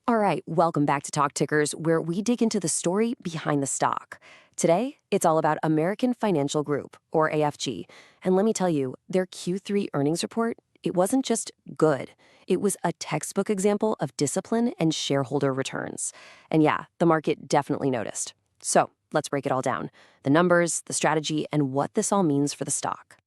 All right, welcome back to Talk Tickers, where we dig into the story behind the stock. Today, it's all about American Financial Group, or AFG. And let me tell you, their Q3 earnings report, it wasn't just good. It was a textbook example of discipline and shareholder returns. And yeah, the market definitely noticed. So let's break it all down. The numbers, the strategy, and what this all means for the stock.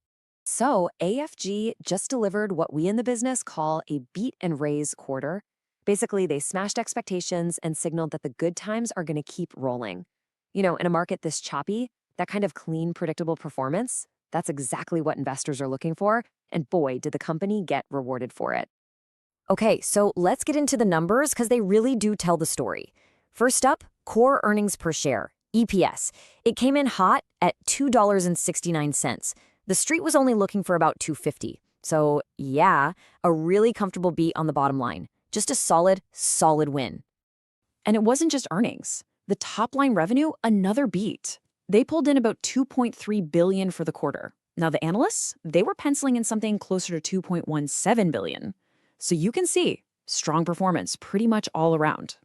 So AFG just delivered what we in the business call a beat and raise quarter. Basically, they smashed expectations and signaled that the good times are going to keep rolling. In a market this choppy, that kind of clean, predictable performance, that's exactly what investors are looking for. And boy, did the company get rewarded for it. Okay, so let's get into the numbers because they really do tell the story. First up, core earnings per share, EPS. It came in hot at $2.69. The street was only looking for about $2.50. So yeah, a really comfortable beat on the bottom line. Just a solid win. And it wasn't just earnings. The top-line revenue, another beat. They pulled in about $2.3 billion for the quarter. Now, the analysts, they were penciling in something closer to $2.17 billion. So you can see, strong performance pretty much all around.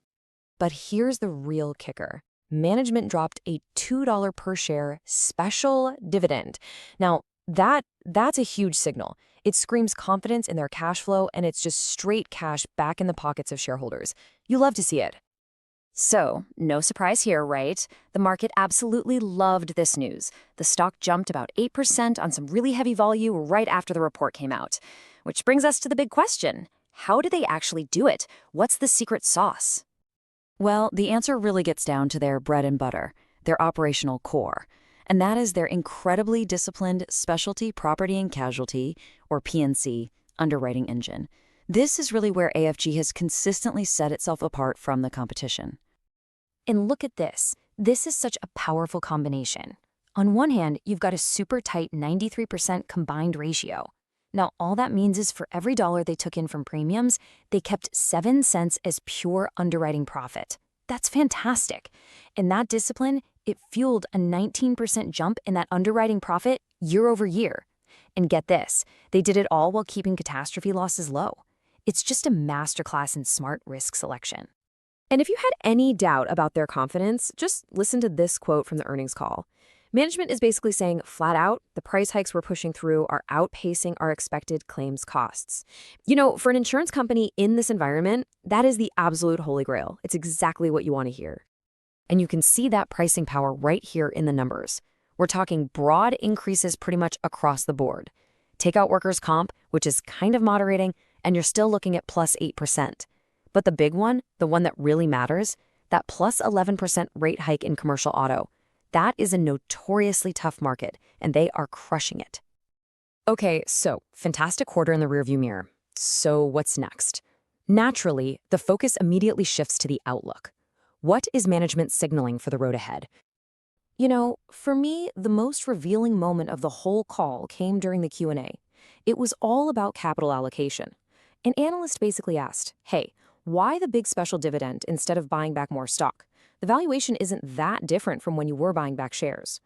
But here's the real kicker. Management dropped a $2 per share special dividend. Now, that's a huge signal. It screams confidence in their cash flow, and it's just straight cash back in the pockets of shareholders. You love to see it. So, no surprise here, right? The market absolutely loved this news. The stock jumped about 8% on some really heavy volume right after the report came out. Which brings us to the big question. How do they actually do it? What's the secret sauce? Well, the answer really gets down to their bread and butter, their operational core. And that is their incredibly disciplined specialty property and casualty, or P&C, underwriting engine. This is really where AFG has consistently set itself apart from the competition. And look at this. This is such a powerful combination. On one hand, you've got a super tight 93% combined ratio. Now, all that means is for every dollar they took in from premiums, they kept 7 cents as pure underwriting profit. That's fantastic. And that discipline, it fueled a 19% jump in that underwriting profit year over year. And get this, they did it all while keeping catastrophe losses low. It's just a masterclass in smart risk selection. And if you had any doubt about their confidence, just listen to this quote from the earnings call. Management is basically saying, flat out, the price hikes we're pushing through are outpacing our expected claims costs. For an insurance company in this environment, that is the absolute holy grail. It's exactly what you want to hear. And you can see that pricing power right here in the numbers. We're talking broad increases pretty much across the board. Take out workers' comp, which is kind of moderating, and you're still looking at plus 8%. But the big one, the one that really matters, that plus 11% rate hike in commercial auto. That is a notoriously tough market, and they are crushing it. Okay, so fantastic quarter in the rearview mirror. So what's next? Naturally, the focus immediately shifts to the outlook. What is management signaling for the road ahead? For me, the most revealing moment of the whole call came during the Q&A. It was all about capital allocation. An analyst basically asked, hey, why the big special dividend instead of buying back more stock? The valuation isn't that different from when you were buying back shares.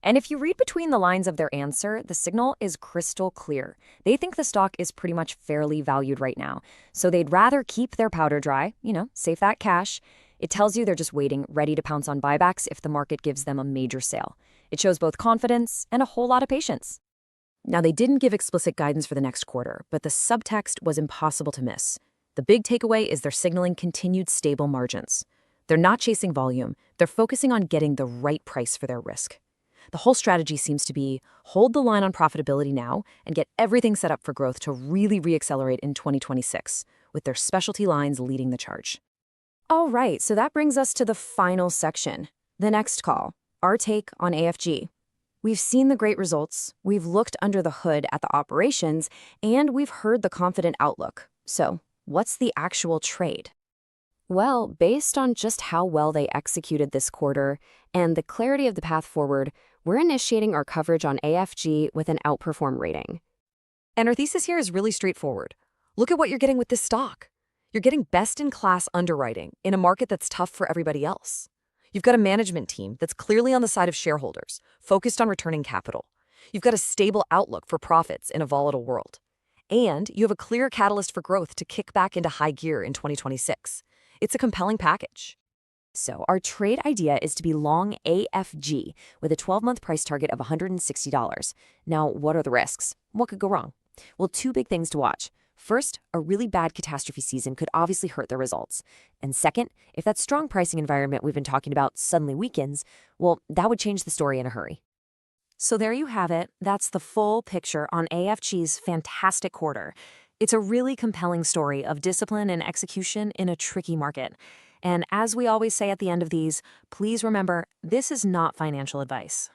And if you read between the lines of their answer, the signal is crystal clear. They think the stock is pretty much fairly valued right now, so they'd rather keep their powder dry, save that cash. It tells you they're just waiting, ready to pounce on buybacks if the market gives them a major sale. It shows both confidence and a whole lot of patience. Now, they didn't give explicit guidance for the next quarter, but the subtext was impossible to miss. The big takeaway is they're signaling continued stable margins. They're not chasing volume. They're focusing on getting the right price for their risk. The whole strategy seems to be hold the line on profitability now and get everything set up for growth to really reaccelerate in 2026, with their specialty lines leading the charge. All right, so that brings us to the final section, the next call, our take on AFG. We've seen the great results, we've looked under the hood at the operations, and we've heard the confident outlook. So, what's the actual trade? Well, based on just how well they executed this quarter and the clarity of the path forward, we're initiating our coverage on AFG with an outperform rating. And our thesis here is really straightforward. Look at what you're getting with this stock. You're getting best-in-class underwriting in a market that's tough for everybody else. You've got a management team that's clearly on the side of shareholders, focused on returning capital. You've got a stable outlook for profits in a volatile world. And you have a clear catalyst for growth to kick back into high gear in 2026. It's a compelling package. So, our trade idea is to be long AFG with a 12-month price target of $160. Now, what are the risks? What could go wrong? Well, two big things to watch. First, a really bad catastrophe season could obviously hurt their results. And second, if that strong pricing environment we've been talking about suddenly weakens, well, that would change the story in a hurry. So there you have it. That's the full picture on AFG's fantastic quarter. It's a really compelling story of discipline and execution in a tricky market. And as we always say at the end of these, please remember, this is not financial advice.